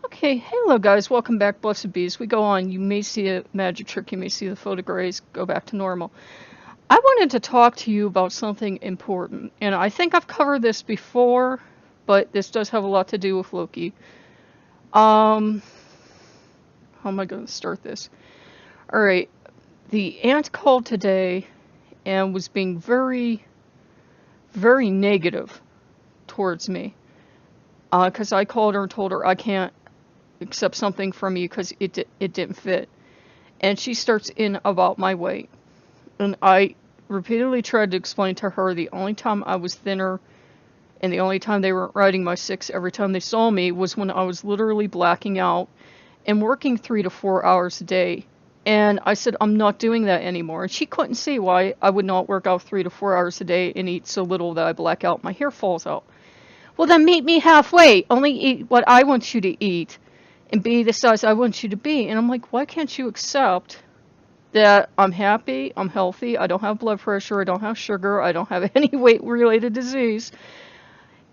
Okay, hello guys, welcome back, Blessed Bees. We go on. You may see a magic trick, you may see the photograys go back to normal. I wanted to talk to you about something important, and I think I've covered this before, but this does have a lot to do with Loki. Um, how am I going to start this? Alright, the aunt called today and was being very, very negative towards me. Because I called her and told her I can't accept something from you because it didn't fit. And she starts in about my weight. And I repeatedly tried to explain to her the only time I was thinner and the only time they were riding my six every time they saw me was when I was literally blacking out and working 3 to 4 hours a day. And I said, I'm not doing that anymore. And she couldn't see why I would not work out 3 to 4 hours a day and eat so little that I black out, my hair falls out. Well, then meet me halfway. Only eat what I want you to eat and be the size I want you to be. And I'm like, why can't you accept that I'm happy, I'm healthy, I don't have blood pressure, I don't have sugar, I don't have any weight-related disease.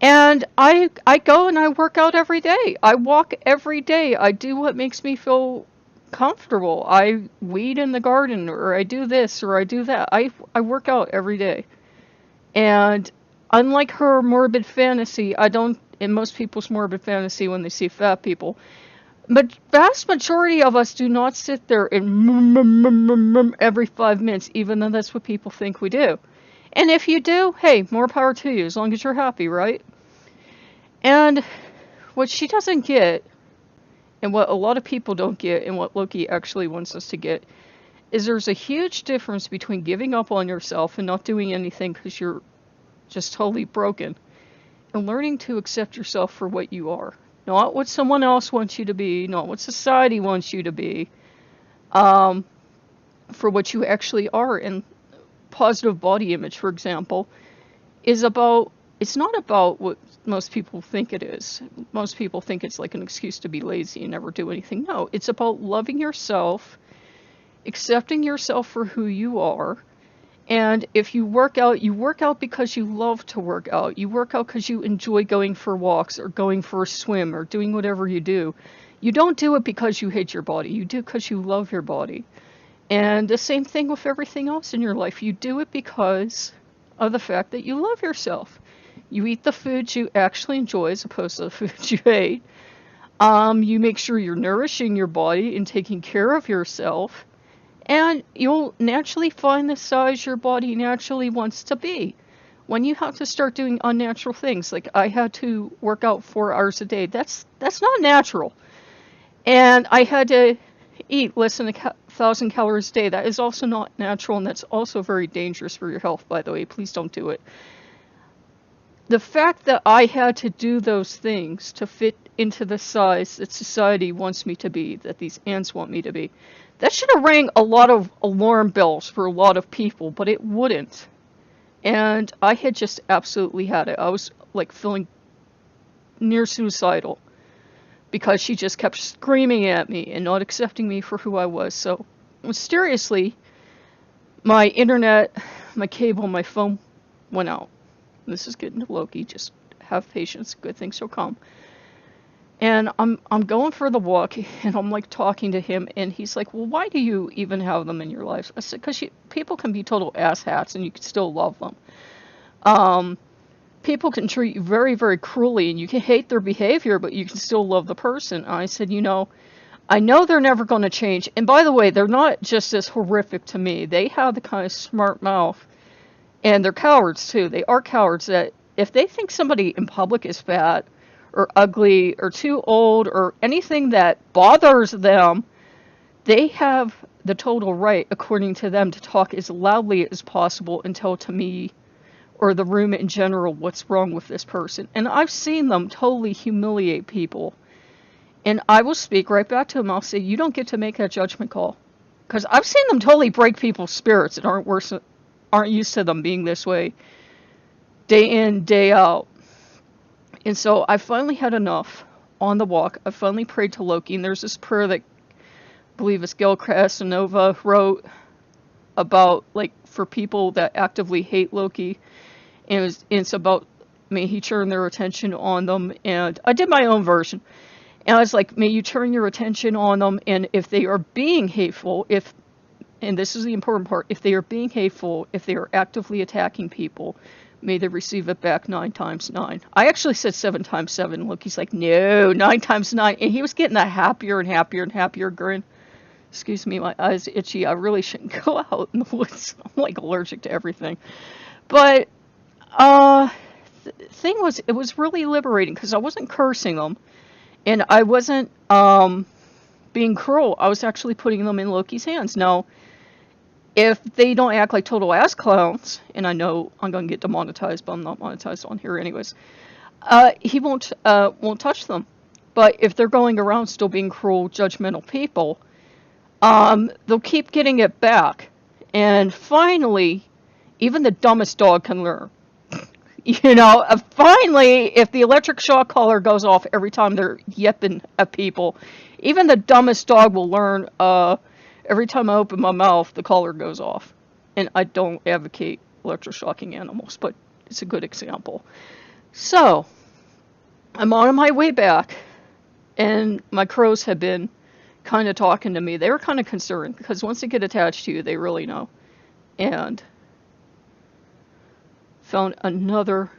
And I go and I work out every day. I walk every day. I do what makes me feel comfortable. I weed in the garden, or I do this, or I do that. I work out every day. And unlike her morbid fantasy, I don't, in most people's morbid fantasy when they see fat people, but vast majority of us do not sit there and every 5 minutes, even though that's what people think we do. And if you do, hey, more power to you, as long as you're happy, right? And what she doesn't get, and what a lot of people don't get, and what Loki actually wants us to get, is there's a huge difference between giving up on yourself and not doing anything because you're just totally broken, and learning to accept yourself for what you are. Not what someone else wants you to be, not what society wants you to be, for what you actually are. And positive body image, for example, is about, it's not about what most people think it is. Most people think it's like an excuse to be lazy and never do anything. No, it's about loving yourself, accepting yourself for who you are. And if you work out because you love to work out. You work out because you enjoy going for walks or going for a swim or doing whatever you do. You don't do it because you hate your body. You do it because you love your body. And the same thing with everything else in your life. You do it because of the fact that you love yourself. You eat the foods you actually enjoy as opposed to the foods you hate. You make sure you're nourishing your body and taking care of yourself. And you'll naturally find the size your body naturally wants to be. When you have to start doing unnatural things, like I had to work out 4 hours a day, that's not natural. And I had to eat less than 1,000 calories a day. That is also not natural, and that's also very dangerous for your health, by the way. Please don't do it. The fact that I had to do those things to fit into the size that society wants me to be, that these ants want me to be, that should have rang a lot of alarm bells for a lot of people, but it wouldn't. And I had just absolutely had it. I was like feeling near suicidal because she just kept screaming at me and not accepting me for who I was. So mysteriously, my internet, my cable, my phone went out. This is getting to Loki. Just have patience. Good things will come. And I'm going for the walk, and I'm like talking to him, and he's like, well, why do you even have them in your life? I said, because people can be total asshats, and you can still love them. People can treat you very, very cruelly, and you can hate their behavior, but you can still love the person. And I said, I know they're never going to change. And by the way, they're not just as horrific to me. They have the kind of smart mouth, and they're cowards, too. They are cowards that if they think somebody in public is fat, or ugly, or too old, or anything that bothers them, they have the total right, according to them, to talk as loudly as possible and tell to me, or the room in general, what's wrong with this person. And I've seen them totally humiliate people. And I will speak right back to them. I'll say, you don't get to make that judgment call. Because I've seen them totally break people's spirits that aren't used to them being this way, day in, day out. And so I finally had enough on the walk. I finally prayed to Loki, and there's this prayer that I believe it's Gil Casanova wrote about, like, for people that actively hate Loki. And it's about, may he turn their attention on them. And I did my own version. And I was like, may you turn your attention on them, and if they are being hateful, and this is the important part, if they are being hateful, if they are actively attacking people, may they receive it back 9 times 9. I actually said 7 times 7. Loki's like, no, 9 times 9. And he was getting a happier and happier and happier grin. Excuse me, my eyes itchy. I really shouldn't go out in the woods. I'm like allergic to everything. But the thing was, it was really liberating because I wasn't cursing them, and I wasn't being cruel. I was actually putting them in Loki's hands. Now, if they don't act like total ass clowns, and I know I'm going to get demonetized, but I'm not monetized on here anyways, he won't touch them. But if they're going around still being cruel, judgmental people, they'll keep getting it back. And finally, even the dumbest dog can learn. Finally, if the electric shock collar goes off every time they're yipping at people, even the dumbest dog will learn, every time I open my mouth, the collar goes off. And I don't advocate electroshocking animals, but it's a good example. So, I'm on my way back, and my crows had been kind of talking to me. They were kind of concerned, because once they get attached to you, they really know. And found another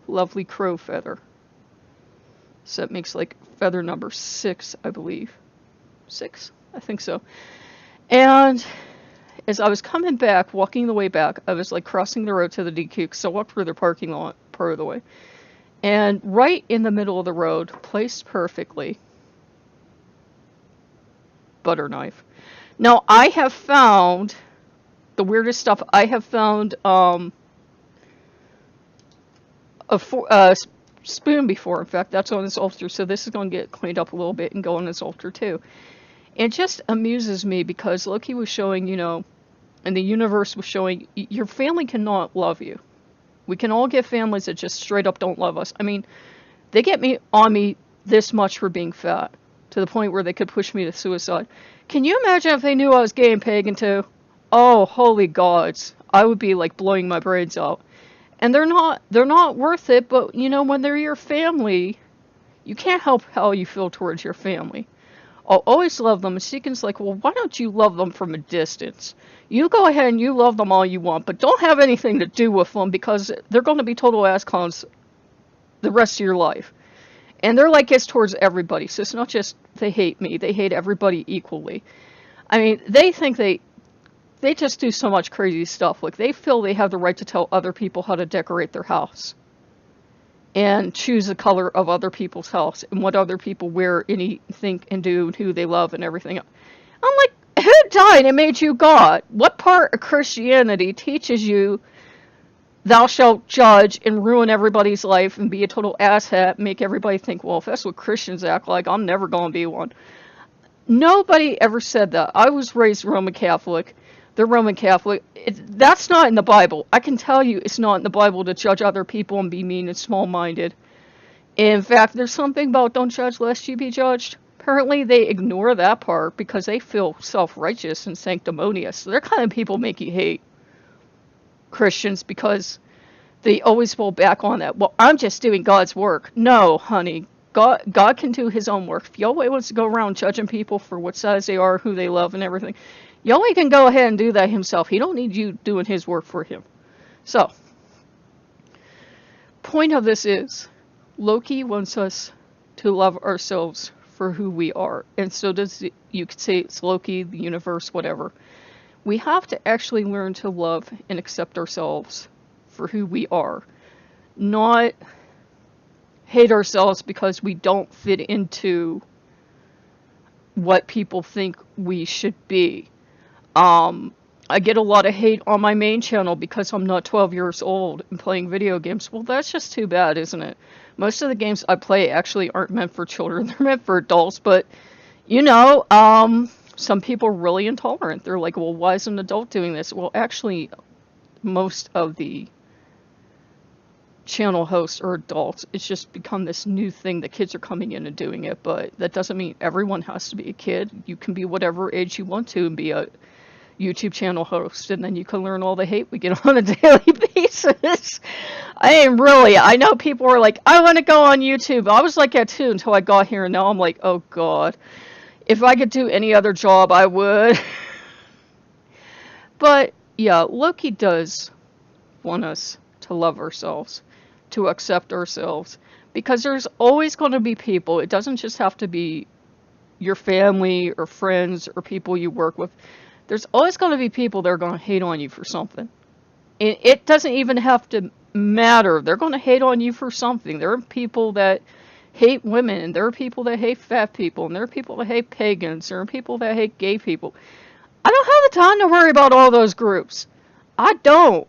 lovely crow feather. So that makes like feather number 6, I believe. 6? I think so. And as I was coming back, walking the way back, I was like crossing the road to the DQ, because I walked through their parking lot part of the way. And right in the middle of the road, placed perfectly, butter knife. Now, I have found the weirdest stuff. I have found a spoon before. In fact, that's on this altar, so this is going to get cleaned up a little bit and go on this altar too. It just amuses me because Loki was showing, and the universe was showing, your family cannot love you. We can all get families that just straight up don't love us. I mean, they get on me this much for being fat, to the point where they could push me to suicide. Can you imagine if they knew I was gay and pagan too? Oh, holy gods. I would be like blowing my brains out. And they're not worth it, but when they're your family, you can't help how you feel towards your family. I'll always love them. And Seekin's like, well, why don't you love them from a distance? You go ahead and you love them all you want, but don't have anything to do with them, because they're going to be total ass clowns the rest of your life. And they're like this towards everybody. So it's not just they hate me. They hate everybody equally. I mean, they think they just do so much crazy stuff. Like, they feel they have the right to tell other people how to decorate their house. And choose the color of other people's house. And what other people wear and think and do. And who they love and everything. I'm like, who died and made you God? What part of Christianity teaches you thou shalt judge and ruin everybody's life and be a total asshat, make everybody think, well, if that's what Christians act like, I'm never going to be one. Nobody ever said that. I was raised Roman Catholic. They're Roman Catholic. That's not in the Bible. I can tell you it's not in the Bible to judge other people and be mean and small-minded. In fact, there's something about don't judge lest you be judged. Apparently, they ignore that part because they feel self-righteous and sanctimonious. They're kind of people make you hate Christians because they always fall back on that. Well, I'm just doing God's work. No, honey. God can do his own work. If Yahweh wants to go around judging people for what size they are, who they love, and everything, Yahweh can go ahead and do that himself. He don't need you doing his work for him. So, point of this is, Loki wants us to love ourselves for who we are. And so does, you could say it's Loki, the universe, whatever. We have to actually learn to love and accept ourselves for who we are. Not hate ourselves because we don't fit into what people think we should be. I get a lot of hate on my main channel because I'm not 12 years old and playing video games. Well, that's just too bad, isn't it? Most of the games I play actually aren't meant for children. They're meant for adults, but, some people are really intolerant. They're like, well, why is an adult doing this? Well, actually, most of the channel hosts are adults. It's just become this new thing that kids are coming in and doing it, but that doesn't mean everyone has to be a kid. You can be whatever age you want to and be a YouTube channel host, and then you can learn all the hate we get on a daily basis. I know people are like, I want to go on YouTube. I was like that too until I got here, and now I'm like, oh God. If I could do any other job, I would. But yeah, Loki does want us to love ourselves, to accept ourselves, because there's always going to be people. It doesn't just have to be your family or friends or people you work with. There's always going to be people that are going to hate on you for something. It doesn't even have to matter. They're going to hate on you for something. There are people that hate women, and there are people that hate fat people, and there are people that hate pagans, there are people that hate gay people. I don't have the time to worry about all those groups. I don't.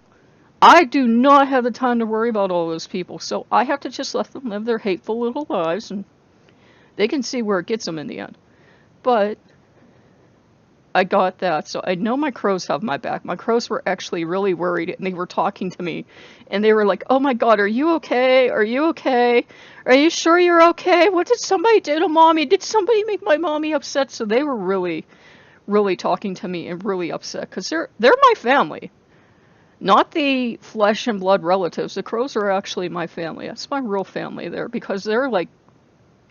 I do not have the time to worry about all those people, so I have to just let them live their hateful little lives, and they can see where it gets them in the end. But I got that, so I know my crows have my back. My crows were actually really worried, and they were talking to me, and they were like, oh my God, are you okay? Are you okay? Are you sure you're okay? What did somebody do to mommy? Did somebody make my mommy upset? So they were really, really talking to me and really upset, because they're my family. Not the flesh and blood relatives. The crows are actually my family. That's my real family there, because they're like,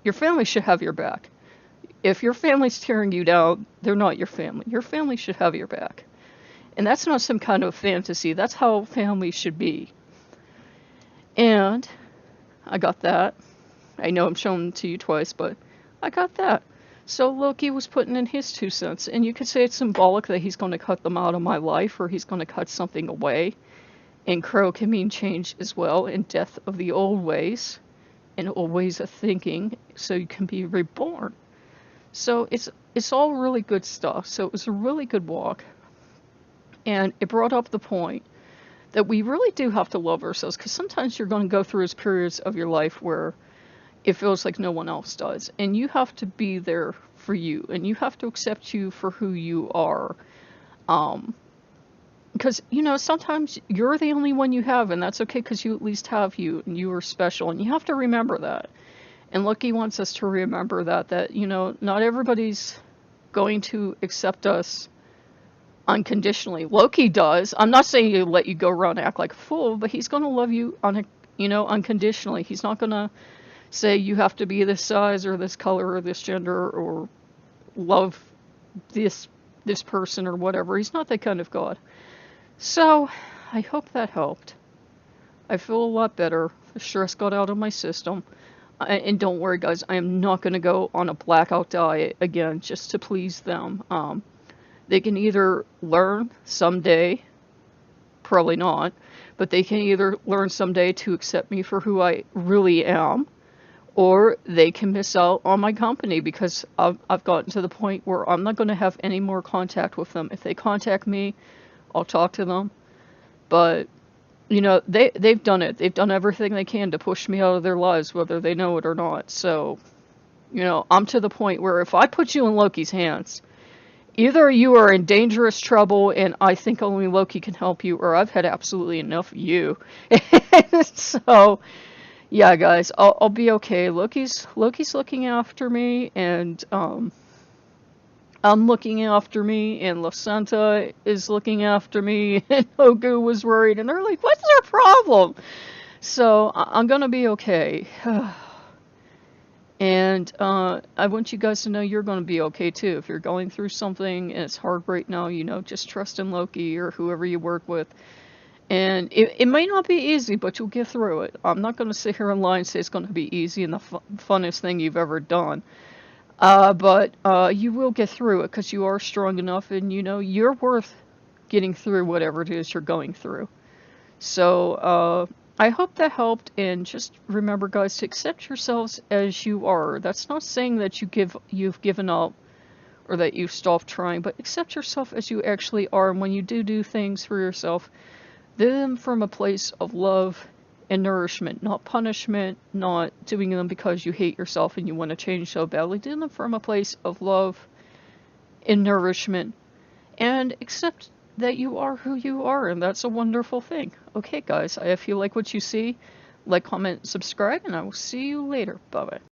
your family should have your back. If your family's tearing you down, they're not your family. Your family should have your back. And that's not some kind of fantasy. That's how families should be. And I got that. I know I'm showing it to you twice, but I got that. So Loki was putting in his 2 cents. And you could say it's symbolic that he's going to cut them out of my life, or he's going to cut something away. And crow can mean change as well, and death of the old ways and old ways of thinking, so you can be reborn. So it's all really good stuff. So it was a really good walk. And it brought up the point that we really do have to love ourselves, because sometimes you're going to go through those periods of your life where it feels like no one else does. And you have to be there for you, and you have to accept you for who you are. Because, you know, sometimes you're the only one you have, and that's okay, because you at least have you, and you are special, and you have to remember that. And Loki wants us to remember that, you know, not everybody's going to accept us unconditionally. Loki does. I'm not saying he'll let you go around and act like a fool, but he's going to love you unconditionally. He's not going to say you have to be this size or this color or this gender or love this person or whatever. He's not that kind of God. So I hope that helped. I feel a lot better. The stress got out of my system. And don't worry, guys, I am not going to go on a blackout diet again just to please them. They can either learn someday, probably not, but they can either learn someday to accept me for who I really am, or they can miss out on my company, because I've gotten to the point where I'm not going to have any more contact with them. If they contact me, I'll talk to them, but you know, they've done it. They've done everything they can to push me out of their lives, whether they know it or not. So, you know, I'm to the point where if I put you in Loki's hands, either you are in dangerous trouble and I think only Loki can help you, or I've had absolutely enough of you. So, yeah, guys, I'll be okay. Loki's looking after me, and I'm looking after me, and Lacenta is looking after me, and Hogu was worried, and they're like, what's their problem? So I'm gonna be okay. And I want you guys to know you're gonna be okay too. If you're going through something and it's hard right now, you know, just trust in Loki or whoever you work with. And it may not be easy, but you'll get through it. I'm not gonna sit here and lie and say it's gonna be easy and the funnest thing you've ever done. But you will get through it, because you are strong enough, and you know you're worth getting through whatever it is you're going through. So I hope that helped, and just remember, guys, to accept yourselves as you are. That's not saying that you've given up or that you've stopped trying, but accept yourself as you actually are. And when you do things for yourself, do them from a place of love and nourishment, not punishment, not doing them because you hate yourself and you want to change so badly. Do them from a place of love and nourishment, and accept that you are who you are, and that's a wonderful thing. Okay, guys, if you like what you see, like, comment, subscribe, and I will see you later. Bye-bye.